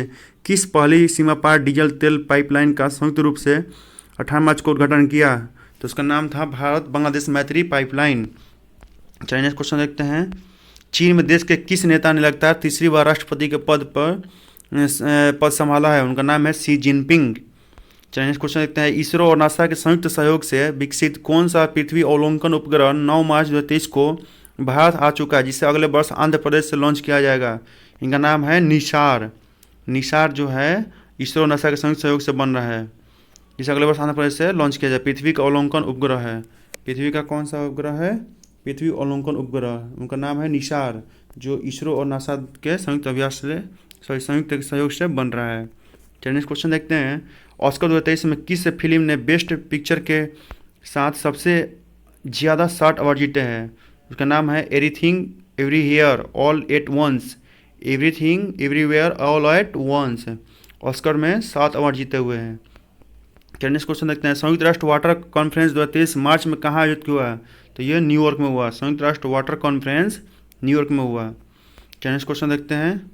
किस पहली सीमा पार डीजल तेल पाइपलाइन का संयुक्त रूप से 18 मार्च को उद्घाटन किया? तो उसका नाम था भारत बांग्लादेश मैत्री पाइपलाइन। चलिए नेक्स्ट क्वेश्चन देखते हैं। चीन में देश के किस नेता ने लगातार तीसरी बार राष्ट्रपति के पद संभाला है? उनका नाम है शी जिनपिंग। चलिए नेक्स्ट क्वेश्चन देखते हैं। इसरो और नासा के संयुक्त सहयोग से विकसित कौन सा पृथ्वी अवलोकन उपग्रह 9 मार्च 2023 को भारत आ चुका है, जिसे अगले वर्ष आंध्र प्रदेश से लॉन्च किया जाएगा? इनका नाम है निसार। निसार जो है इसरो और नासा के संयुक्त सहयोग से बन रहा है, जिसे अगले वर्ष आंध्र प्रदेश से लॉन्च किया जाए। पृथ्वी का अवलोकन उपग्रह है। पृथ्वी का कौन सा उपग्रह है? पृथ्वी अवलोकन उपग्रह। उनका नाम है निसार, जो इसरो और नासा के संयुक्त सहयोग से बन रहा है। चलिए नेक्स्ट क्वेश्चन देखते हैं। ऑस्कर 2023 में किस फिल्म ने बेस्ट पिक्चर के साथ सबसे ज़्यादा 60 अवार्ड जीते हैं? उसका नाम है everything everywhere all at once. Everything everywhere all at once. Oscar में 7 अवार्ड जीते हुए हैं। चलिए नेक्स्ट क्वेश्चन देखते हैं। संयुक्त राष्ट्र वाटर कॉन्फ्रेंस 2023 मार्च में कहाँ आयोजित हुआ है? तो ये न्यूयॉर्क में हुआ। संयुक्त राष्ट्र वाटर कॉन्फ्रेंस न्यूयॉर्क में हुआ। चलिए नेक्स्ट क्वेश्चन देखते हैं।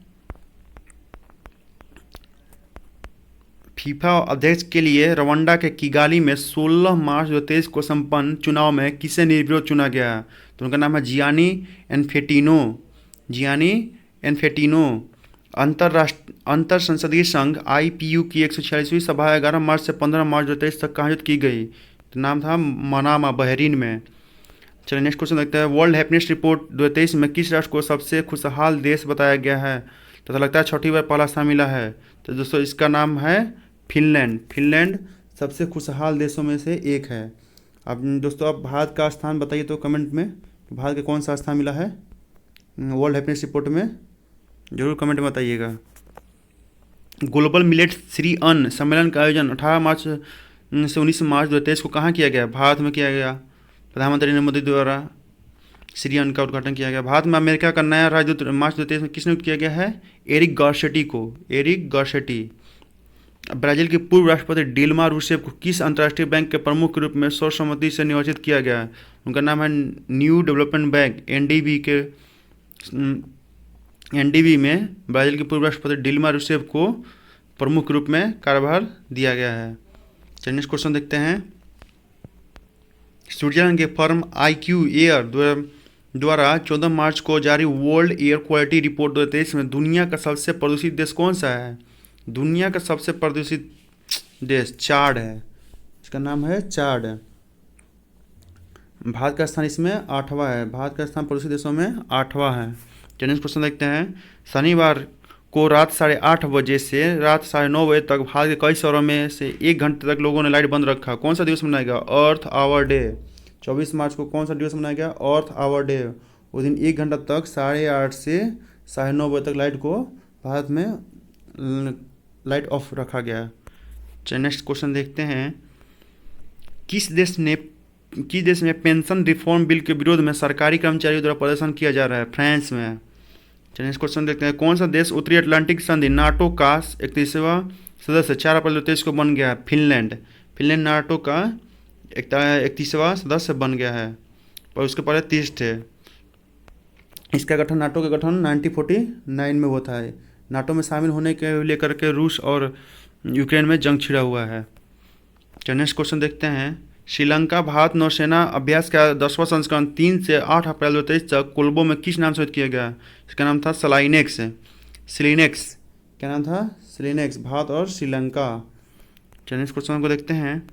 फीफा अध्यक्ष के लिए रवांडा के किगाली में 16 मार्च 2023 को संपन्न चुनाव में किसे निर्विरोध चुना गया? तो उनका नाम है जियानी इन्फेंटिनो। Gianni Infantino. अंतर संसदीय संघ IPU की 146वीं सभा 11 मार्च से 15 मार्च 2023 तक आयोजित की गई। तो नाम था मनामा, बहरीन में। चलिए नेक्स्ट क्वेश्चन देखते हैं। वर्ल्ड हैप्पीनेस रिपोर्ट 2023 में किस राष्ट्र को सबसे खुशहाल देश बताया गया है? तो लगता है छठी बार पहला स्थान मिला है। तो दोस्तों इसका नाम है फिनलैंड। फिनलैंड सबसे खुशहाल देशों में से एक है। अब दोस्तों आप भारत का स्थान बताइए तो कमेंट में, भारत का कौन सा स्थान मिला है वर्ल्ड हैप्पीनेस रिपोर्ट में, जरूर कमेंट में बताइएगा। ग्लोबल मिलेट श्री अन्न सम्मेलन का आयोजन 18 मार्च से 19 मार्च 2023 को कहाँ किया गया? भारत में किया गया। प्रधानमंत्री नरेंद्र मोदी द्वारा श्री अन्न का उद्घाटन किया गया। भारत में अमेरिका का नया राजदूत मार्च 2023 में किसने किया गया है? एरिक गार्सेटी को। Eric Garcetti. ब्राजील के पूर्व राष्ट्रपति डिल्मा रूसेफ को किस अंतर्राष्ट्रीय बैंक के प्रमुख के रूप में सर्वसम्मति से निर्वाचित किया गया है? उनका नाम है न्यू डेवलपमेंट बैंक NDB में ब्राजील के पूर्व राष्ट्रपति डिल्मा रूसेफ को प्रमुख रूप में कार्यभार दिया गया है। चलिए नेक्स्ट क्वेश्चन देखते हैं। स्विट्जरलैंड के फर्म IQ एयर द्वारा 14 मार्च को जारी वर्ल्ड एयर क्वालिटी रिपोर्ट 2023 में दुनिया का सबसे प्रदूषित देश कौन सा है? दुनिया का सबसे प्रदूषित देश चाड है। इसका नाम है चाड। भारत का स्थान इसमें 8वां है। भारत का स्थान प्रदूषित देशों में 8वां है। चलिए नेक्स्ट क्वेश्चन देखते हैं। शनिवार को रात 8:30 बजे से रात 9:30 बजे तक भारत के कई शहरों में से 1 घंटे तक लोगों ने लाइट बंद रखा। कौन सा दिवस मनाया गया? अर्थ आवर डे। 24 मार्च को कौन सा दिवस मनाया गया? अर्थ आवर डे। उस दिन 1 घंटा तक 8:30 से 9:30 बजे तक लाइट को भारत में लाइट ऑफ रखा गया। चलिए नेक्स्ट क्वेश्चन देखते हैं। किस देश में पेंशन रिफॉर्म बिल के विरोध में सरकारी कर्मचारियों द्वारा प्रदर्शन किया जा रहा है? फ्रांस में। चलिए नेक्स्ट क्वेश्चन देखते हैं। कौन सा देश उत्तरी अटलांटिक संधि नाटो का 31वां सदस्य 4 अप्रैल 2023 को बन गया है? फिनलैंड। फिनलैंड नाटो का 31वां सदस्य बन गया है, पर उसके पहले 30 थे। इसका गठन नाटो का गठन 1949 में हुआ था। नाटो में शामिल होने के लेकर के रूस और यूक्रेन में जंग छिड़ा हुआ है। चलिए नेक्स्ट क्वेश्चन देखते हैं। श्रीलंका भारत नौसेना अभ्यास का 10वां संस्करण 3 से 8 अप्रैल 2023 तक कोलंबो में किस नाम से किया गया? इसका नाम था सिलिनेक्स। क्या नाम था? सिलिनेक्स। भारत और श्रीलंका। चलिए नेक्स्ट क्वेश्चन को देखते हैं।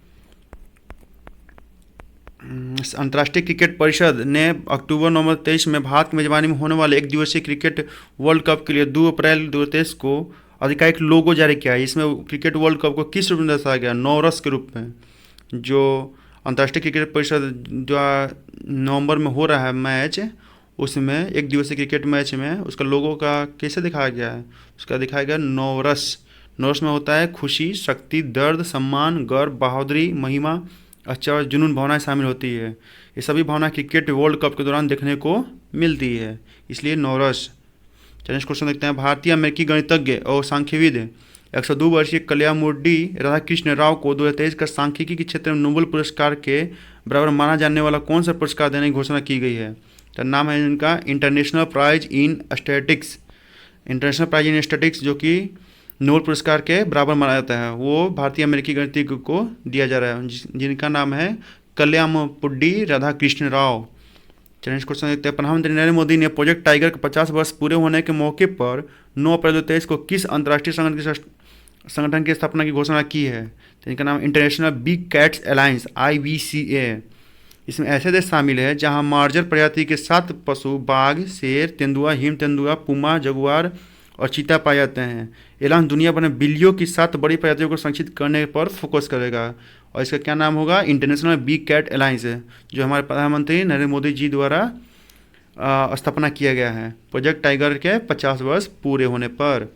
अंतर्राष्ट्रीय क्रिकेट परिषद ने अक्टूबर-नवंबर 23 में भारत की मेजबानी में होने वाले 1 दिवसीय क्रिकेट वर्ल्ड कप के लिए 2 अप्रैल 2023 को आधिकारिक लोगो जारी किया है। इसमें क्रिकेट वर्ल्ड कप को किस रूप में दर्शाया गया? नौरस के रूप में। जो अंतर्राष्ट्रीय क्रिकेट परिषद जो नवंबर में हो रहा है मैच, उसमें 1 दिवसीय क्रिकेट मैच में उसका लोगो का कैसे दिखाया गया है? उसका दिखाया गया नौरस। नौरस में होता है खुशी, शक्ति, दर्द, सम्मान, गर्व, बहादुरी, महिमा, अच्छा और जुनून भावनाएं शामिल होती है। ये सभी भावना क्रिकेट वर्ल्ड कप के दौरान देखने को मिलती है, इसलिए नौरस। चलिए नेक्स्ट क्वेश्चन देखते हैं। भारतीय अमेरिकी गणितज्ञ और सांख्यविद 102 वर्षीय कल्यामूर्ति राधाकृष्ण राव को 2023 का सांख्यिकी के क्षेत्र में नोबेल पुरस्कार के बराबर माना जाने वाला कौन सा पुरस्कार देने की घोषणा की गई है? तो नाम है इनका international prize in statistics. International prize in statistics जो कि नोबेल पुरस्कार के बराबर माना जाता है, वो भारतीय अमेरिकी गणितज्ञ को दिया जा रहा है, जिनका नाम है कल्यामपुड्डी राधाकृष्ण राव। चलिए नेक्स्ट क्वेश्चन देखते हैं। प्रधानमंत्री नरेंद्र मोदी ने प्रोजेक्ट टाइगर के 50 वर्ष पूरे होने के मौके पर 9 अप्रैल 2023 को किस अंतर्राष्ट्रीय संगठन की स्थापना की घोषणा की है? तो इनका नाम international big cats alliance IBCA। इसमें ऐसे देश शामिल है जहां मार्जर प्रजाति के 7 पशु बाघ, शेर, तेंदुआ, हिम तेंदुआ, पुमा, जगुआर और चीता पाए जाते हैं। ऐलान दुनिया भर में बिल्लियों की 7 बड़ी प्रजातियों को संरक्षित करने पर फोकस करेगा और इसका क्या नाम होगा? इंटरनेशनल बिग कैट अलायंस है, जो हमारे प्रधानमंत्री नरेंद्र मोदी जी द्वारा स्थापना किया गया है प्रोजेक्ट टाइगर के 50 वर्ष पूरे होने पर।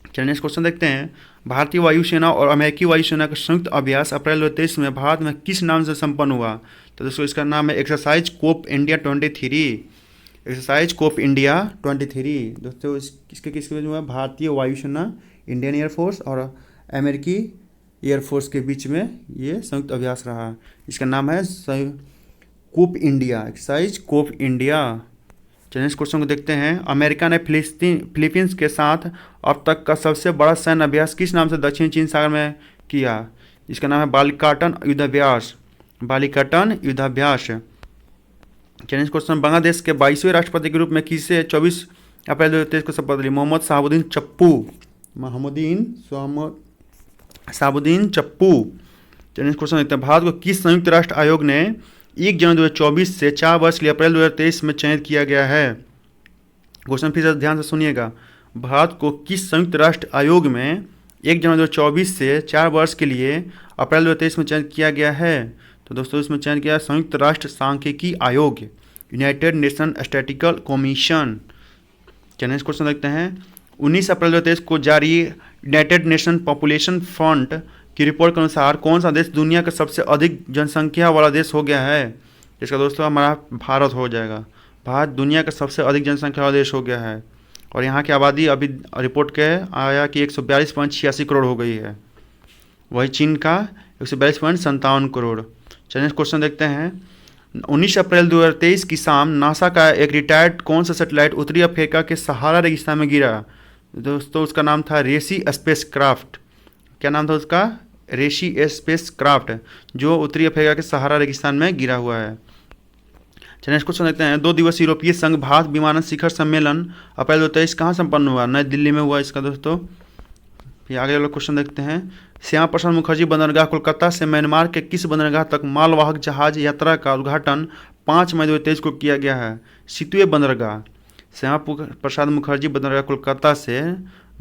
चलिए नेक्स्ट क्वेश्चन देखते हैं। भारतीय वायुसेना और अमेरिकी वायुसेना का संयुक्त अभ्यास अप्रैल 2023 में भारत में किस नाम से संपन्न हुआ? तो दोस्तों इसका नाम है exercise cope India 23। Exercise cope India 23 दोस्तों किसके किसके बीच में हुआ? भारतीय वायुसेना, इंडियन एयरफोर्स और अमेरिकी एयरफोर्स के बीच में ये संयुक्त अभ्यास रहा। इसका नाम है cope India, exercise cope India. चलिए नेक्स्ट क्वेश्चन को देखते हैं। अमेरिका ने फिलीपींस के साथ अब तक का सबसे बड़ा सैन्य अभ्यास किस नाम से दक्षिण चीन सागर में किया? इसका नाम है बालिकाटन युद्धाभ्यास। बालिकाटन युद्धाभ्यास। चलिए नेक्स्ट क्वेश्चन। बांग्लादेश के 22वें राष्ट्रपति के रूप में किसे 24 अप्रैल 2023 को शपथ ली? मोहम्मद शहाबुद्दीन चप्पू। शहाबुद्दीन चप्पू। चलिए नेक्स्ट क्वेश्चन देखते हैं। भारत को किस संयुक्त राष्ट्र आयोग ने 1 जनवरी 2024 से 4 वर्ष के लिए अप्रैल 2023 में चयनित किया गया है? क्वेश्चन फिर से ध्यान से सुनिएगा। भारत को किस संयुक्त राष्ट्र आयोग में 1 जनवरी 2024 से 4 वर्ष के लिए अप्रैल 2023 में चयनित किया गया है? तो दोस्तों इसमें चयन किया संयुक्त राष्ट्र सांख्यिकी आयोग, यूनाइटेड नेशन स्टैटिस्टिकल कमीशन। चलिए नेक्स्ट क्वेश्चन देखते हैं। 19 अप्रैल 2023 को जारी यूनाइटेड नेशन पॉपुलेशन फ्रंट की रिपोर्ट के अनुसार कौन सा देश दुनिया का सबसे अधिक जनसंख्या वाला देश हो गया है? इसका दोस्तों हमारा भारत हो जाएगा। भारत दुनिया का सबसे अधिक जनसंख्या वाला देश हो गया है और यहाँ की आबादी अभी रिपोर्ट के आया कि 142.86 करोड़ हो गई है। वही चीन का 142.57 करोड़। चलिए क्वेश्चन देखते हैं। 19 अप्रैल 2023 की शाम नासा का एक रिटायर्ड कौन सा सैटेलाइट उत्तरी अफ्रीका के सहारा रेगिस्तान में गिरा? दोस्तों उसका नाम था रेसी स्पेस क्राफ्ट। क्या नाम था उसका? रेसी स्पेस क्राफ्ट, जो उत्तरी अफ्रीका के सहारा रेगिस्तान में गिरा हुआ है। चलिए नेक्स्ट क्वेश्चन देखते हैं। 2 दिवसीय यूरोपीय संघ भारत विमानन शिखर सम्मेलन अप्रैल 2023 कहाँ संपन्न हुआ? नई दिल्ली में हुआ इसका दोस्तों। फिर आगे वाला क्वेश्चन देखते हैं। श्यामा प्रसाद मुखर्जी बंदरगाह कोलकाता से म्यांमार के किस बंदरगाह तक मालवाहक जहाज यात्रा का उद्घाटन 5 मई 2023 को किया गया है? सितवे बंदरगाह। श्यामा प्रसाद मुखर्जी बंदरगाह कोलकाता से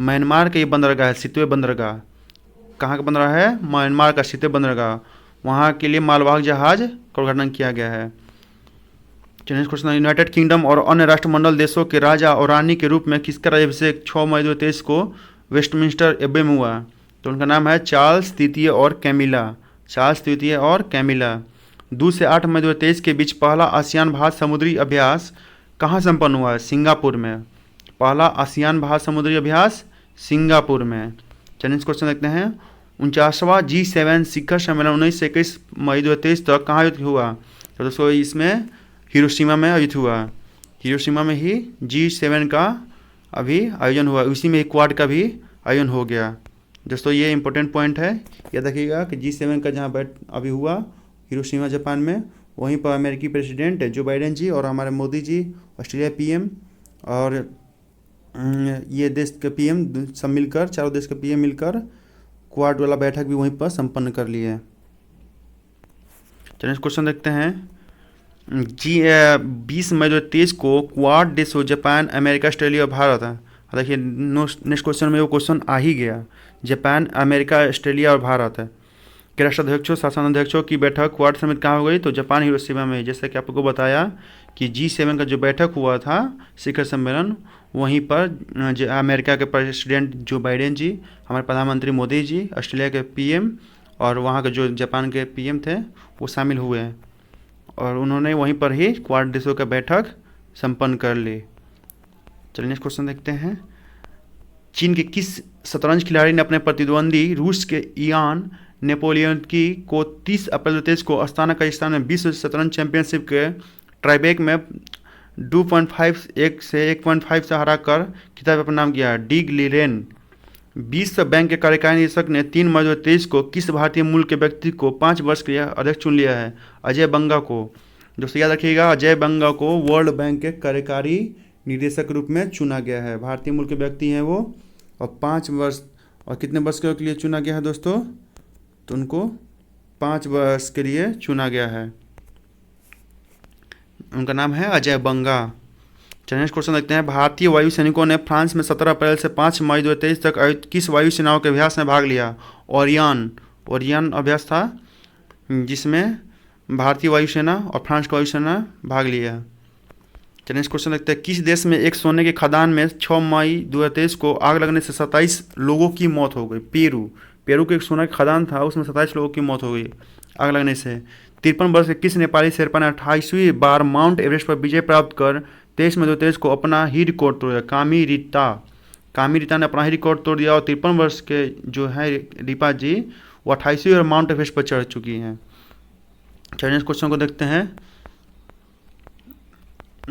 म्यांमार के ये बंदरगाह है सितवे बंदरगाह। कहाँ का बंदरगाह है? म्यांमार का सितवे बंदरगाह। वहाँ के लिए मालवाहक जहाज का उद्घाटन किया गया है। चलिए क्वेश्चन। यूनाइटेड किंगडम और अन्य राष्ट्रमंडल देशों के राजा और रानी के रूप में किसका राज्याभिषेक 6 मई 2023 को वेस्टमिंस्टर एबे में हुआ? तो उनका नाम है चार्ल्स तृतीय और कैमिला। चार्ल्स तृतीय और कैमिला। 2 से 8 मई 2023 के बीच पहला आसियान भारत समुद्री अभ्यास कहाँ संपन्न हुआ है? सिंगापुर में। पहला आसियान भारत समुद्री अभ्यास सिंगापुर में। चलिए क्वेश्चन देखते हैं। 49वां G7 शिखर सम्मेलन 19 से 21 मई 2023 तक कहाँ आयोजित हुआ? तो दोस्तों इसमें हिरोशिमा में आयोजित हुआ। हिरोशिमा में ही G7 का अभी आयोजन हुआ, उसी में क्वाड का भी आयोजन हो गया। दोस्तों ये इंपॉर्टेंट पॉइंट है, याद रखिएगा कि G7 का जहाँ अभी हुआ हिरोशिमा जापान में, वहीं पर अमेरिकी प्रेसिडेंट जो बाइडेन जी और हमारे मोदी जी, ऑस्ट्रेलिया PM और ये देश के PM सब मिलकर, चारों देश के PM मिलकर क्वाड वाला बैठक भी वहीं पर संपन्न कर लिए। चलिए क्वेश्चन देखते हैं। 20 मई 2023 को क्वाड देशों जापान, अमेरिका, ऑस्ट्रेलिया और भारत है। देखिए नेक्स्ट क्वेश्चन में वो क्वेश्चन आ ही गया। जापान, अमेरिका, ऑस्ट्रेलिया और भारत है के राष्ट्राध्यक्षों, शासनाध्यक्षों की बैठक क्वाड समिट कहाँ हो गई? तो जापान हिरोशिमा में। जैसे कि आपको बताया कि G7 का जो बैठक हुआ था, शिखर सम्मेलन, वहीं पर अमेरिका के प्रेसिडेंट जो बाइडेन जी, हमारे प्रधानमंत्री मोदी जी, ऑस्ट्रेलिया के पीएम और वहाँ के जो जापान के पीएम थे वो शामिल हुए हैं और उन्होंने वहीं पर ही क्वाड देशों का बैठक संपन्न कर ली। चलिए नेक्स्ट क्वेश्चन देखते हैं। चीन के किस शतरंज खिलाड़ी ने अपने प्रतिद्वंदी रूस के इयान नेपोलियनकी को 30 अप्रैल 2023 को अस्ताना कजाकिस्तान में विश्व शतरंज चैंपियनशिप के ट्राइबेक में 2.5 से 1.5 से हराकर खिताब अपना नाम किया। डी गिलेन विश्व बैंक के कार्यकारी निदेशक ने 3 मई 2023 को किस भारतीय मूल के व्यक्ति को 5 वर्ष के लिए अध्यक्ष चुन लिया है? अजय बंगा को। दोस्तों याद रखिएगा, अजय बंगा को वर्ल्ड बैंक के कार्यकारी निदेशक के रूप में चुना गया है। भारतीय मूल के व्यक्ति हैं वो, और 5 वर्ष और कितने वर्ष के लिए चुना गया है दोस्तों? तो उनको 5 वर्ष के लिए चुना गया है। उनका नाम है अजय बंगा। चलिए नेक्स्ट क्वेश्चन देखते हैं। भारतीय वायु सैनिकों ने फ्रांस में 17 अप्रैल से 5 मई 2023 तक आयोजित किस वायु सेनाओं के अभ्यास में भाग लिया? ओरियन अभ्यास था जिसमें भारतीय वायुसेना और फ्रांस की वायुसेना भाग लिया। चलिए नेक्स्ट क्वेश्चन देखते हैं। किस देश में एक सोने के खदान में 6 मई 2023 को आग लगने से 27 लोगों की मौत हो गई? पेरू के एक सोना का खदान था, उसमें 27 लोगों की मौत हो गई आग लगने से। 53 वर्ष के किस नेपाली शेरपा ने 28वीं बार माउंट एवरेस्ट पर विजय प्राप्त कर 23 मई 2023 को अपना ही रिकॉर्ड तोड़ दिया? कामी रीता ने अपना ही रिकॉर्ड तोड़ दिया और 53 वर्ष के जो है रीपा जी, वो 28वीं बार माउंट एवरेस्ट पर चढ़ चुकी हैं। चलिए इस क्वेश्चन को देखते हैं।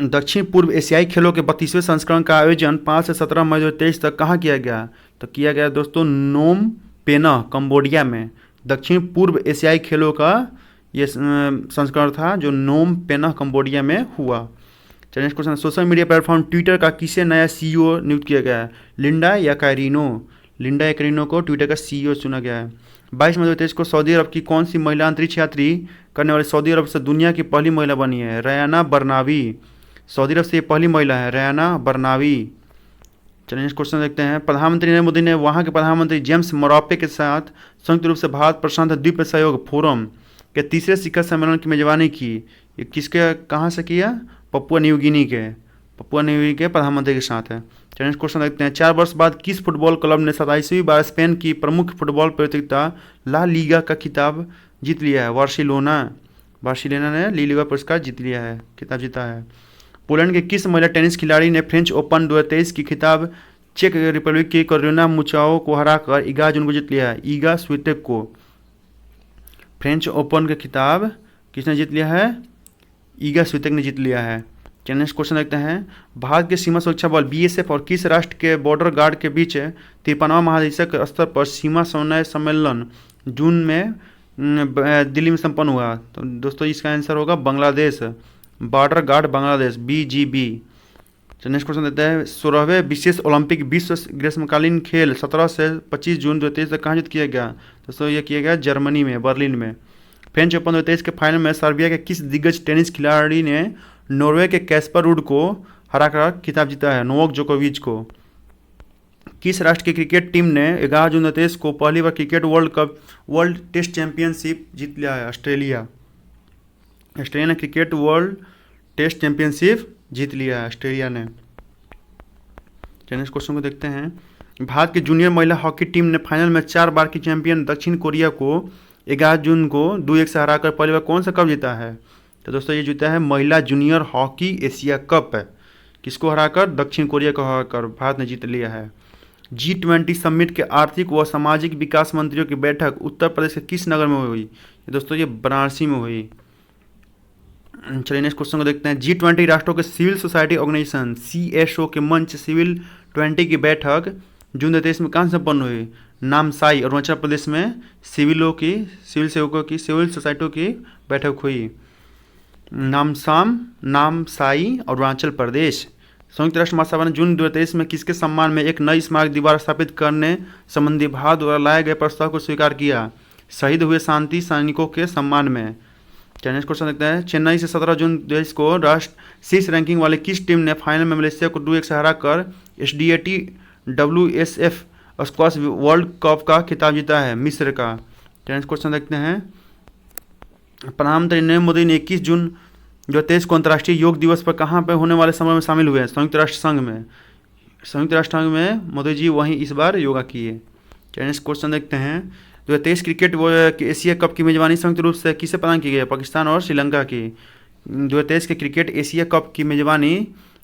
दक्षिण पूर्व एशियाई खेलों के 32वें संस्करण का आयोजन 5 से 17 मई 2023 तक कहाँ किया गया? तो किया गया दोस्तों नोम पेन्ह कंबोडिया में। दक्षिण पूर्व एशियाई खेलों का ये संस्करण था जो नोम पेन्ह कंबोडिया में हुआ। चलिए next question. Social media platform Twitter का किसे नया CEO नियुक्त किया गया है? लिंडा याकारिनो को ट्विटर का CEO चुना गया है। 22 मई 2023 को सऊदी अरब की कौन सी महिला अंतरिक्ष यात्री करने वाली सऊदी अरब से दुनिया की पहली महिला बनी है? रयाना बरनावी। सऊदी अरब से ये पहली महिला है, रयाना बरनावी। चलिए नेक्स्ट क्वेश्चन देखते हैं। प्रधानमंत्री नरेंद्र मोदी ने वहाँ के प्रधानमंत्री जेम्स मोराप्पे के साथ संयुक्त रूप से भारत प्रशांत द्वीप सहयोग फोरम के तीसरे शिखर सम्मेलन की मेजबानी की। ये किसके कहाँ से किया? पपुआ न्यू गिनी के प्रधानमंत्री के साथ है। चलिए नेक्स्ट क्वेश्चन देखते हैं। 4 वर्ष बाद किस फुटबॉल क्लब ने 27वीं बार स्पेन की प्रमुख फुटबॉल प्रतियोगिता ला लीगा का खिताब जीत लिया है? बार्सिलोना ने ली लीगा पुरस्कार खिताब जीता है। पोलैंड के किस महिला टेनिस खिलाड़ी ने फ्रेंच ओपन 2023 की खिताब चेक रिपब्लिक की करोलिना मुचाओ को हराकर ईगा जून को जीत लिया है? ईगा स्विटेक को। फ्रेंच ओपन का खिताब किसने जीत लिया है? ईगा स्विटेक ने जीत लिया है। चलिए नेक्स्ट क्वेश्चन देखते हैं। भारत के सीमा सुरक्षा बल BSF और किस राष्ट्र के बॉर्डर गार्ड के बीच 53वां महानिदेशक स्तर पर सीमा समन्वय सम्मेलन जून में दिल्ली में संपन्न हुआ? तो दोस्तों इसका आंसर होगा Bangladesh, border guard Bangladesh, BGB। चलिए नेक्स्ट क्वेश्चन देते हैं। 16वें विशेष ओलंपिक विश्व ग्रीष्मकालीन खेल 17 से 25 जून 2023 तक कहाँ किया गया? दोस्तों ये किया गया जर्मनी में, बर्लिन में। फ्रेंच ओपन 2023 के फाइनल में सर्बिया के किस दिग्गज टेनिस खिलाड़ी ने नॉर्वे के कैस्पर रुड को हराकर खिताब जीता है? नोवाक जोकोविच को। किस राष्ट्र की क्रिकेट टीम ने 11 जून 2023 को पहली बार क्रिकेट वर्ल्ड टेस्ट चैंपियनशिप जीत लिया है? ऑस्ट्रेलिया ने क्रिकेट वर्ल्ड टेस्ट चैंपियनशिप जीत लिया है, ऑस्ट्रेलिया ने। नेक्स्ट क्वेश्चन को देखते हैं। भारत की जूनियर महिला हॉकी टीम ने फाइनल में 4 बार की चैंपियन दक्षिण कोरिया को 11 जून को 2-1 से हराकर पहली बार कौन सा कप जीता है? तो दोस्तों ये जीता है महिला जूनियर हॉकी एशिया कप है। किसको हराकर? दक्षिण कोरिया को हराकर भारत ने जीत लिया है। G20 समिट के आर्थिक व सामाजिक विकास मंत्रियों की बैठक उत्तर प्रदेश के किस नगर में हुई? दोस्तों ये वाराणसी में हुई। चलिए नेक्स्ट क्वेश्चन को देखते हैं। G20 राष्ट्रों के सिविल सोसाइटी ऑर्गेनाइजेशन CSO के मंच सिविल 20 की बैठक जून 2023 में कहाँ संपन्न हुई? नामसाई, अरुणाचल प्रदेश में सिविल सेवकों की सिविल सोसाइटियों की बैठक हुई। नामसाई, अरुणाचल प्रदेश। संयुक्त राष्ट्र महासभा ने जून 2023 में किसके सम्मान में एक नई स्मारक दीवार स्थापित करने संबंधी भारत द्वारा लाए गए प्रस्ताव को स्वीकार किया? शहीद हुए शांति सैनिकों के सम्मान में। नेक्स्ट क्वेश्चन देखते हैं। चेन्नई से 17 जून 2023 को राष्ट्र शीर्ष रैंकिंग वाले किस टीम ने फाइनल में मलेशिया को 2-1 से हराकर SDAT WSF squash world cup का खिताब जीता है? मिस्र का। नेक्स्ट क्वेश्चन देखते हैं। प्रधानमंत्री नरेंद्र मोदी ने 21 जून 2023 को अंतर्राष्ट्रीय योग दिवस पर कहाँ पर होने वाले समारोह में शामिल हुए हैं? संयुक्त राष्ट्र संघ में। संयुक्त राष्ट्र संघ में मोदी जी वहीं इस बार योगा किए। चलिए नेक्स्ट क्वेश्चन देखते हैं। 2023 क्रिकेट एशिया कप की मेजबानी संयुक्त रूप से किसे प्रदान की गई है? पाकिस्तान और श्रीलंका की। 2023 के क्रिकेट एशिया कप की मेजबानी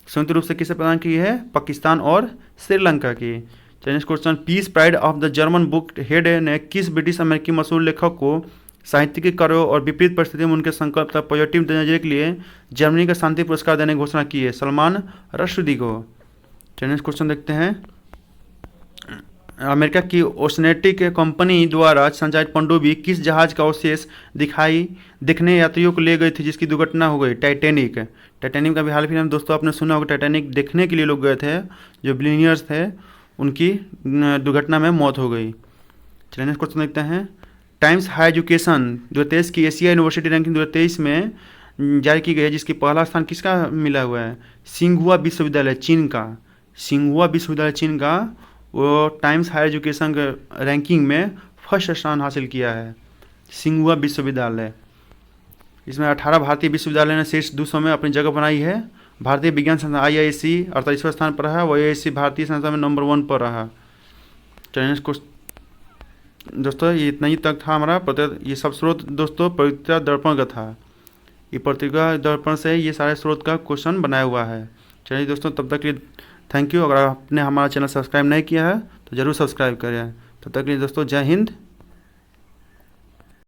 संयुक्त रूप से किसे प्रदान की है? पाकिस्तान और श्रीलंका की। चलिए next question. Peace pride of the German book head ने किस ब्रिटिश अमेरिकी मशहूर लेखक को साहित्यिक कार्यों और विपरीत परिस्थितियों में उनके संकल्प तक पॉजिटिव नजरिए के लिए जर्मनी का शांति पुरस्कार देने की घोषणा की है? सलमान रश्दी को। चलिए नेक्स्ट क्वेश्चन देखते हैं। अमेरिका की ओशनेटिक कंपनी द्वारा संचालित पनडुब्बी किस जहाज का अवशेष दिखने यात्रियों को ले गई थी जिसकी दुर्घटना हो गई? टाइटैनिक। टाइटैनिक का भी हाल फिलहाल दोस्तों आपने सुना होगा, टाइटैनिक देखने के लिए लोग गए थे, जो बिलियनियर्स थे उनकी दुर्घटना में मौत हो गई। चलिए नेक्स्ट क्वेश्चन देखते हैं। टाइम्स हाई एजुकेशन 2023 की एशिया यूनिवर्सिटी रैंकिंग 2023 में जारी की गई है, जिसकी पहला स्थान किसका मिला हुआ है? सिंघुआ विश्वविद्यालय चीन का। सिंघुआ विश्वविद्यालय चीन का वो टाइम्स हायर एजुकेशन रैंकिंग में फर्स्ट स्थान हासिल किया है, सिंघुआ विश्वविद्यालय। इसमें 18 भारतीय विश्वविद्यालय ने शीर्ष 200 में अपनी जगह बनाई है। भारतीय विज्ञान संस्थान IISc 48वें स्थान पर रहा, IISc भारतीय संस्थान में नंबर 1 पर रहा। चलिए दोस्तों ये इतना ही तक था हमारा ये सब स्रोत दोस्तों पत्रिका दर्पण का था। ये पत्रिका दर्पण से ये सारे स्रोत का क्वेश्चन बनाया हुआ है। चलिए दोस्तों तब तक के लिए थैंक यू। अगर आपने हमारा चैनल सब्सक्राइब नहीं किया है तो ज़रूर सब्सक्राइब करें। तब तक के लिए दोस्तों जय हिंद।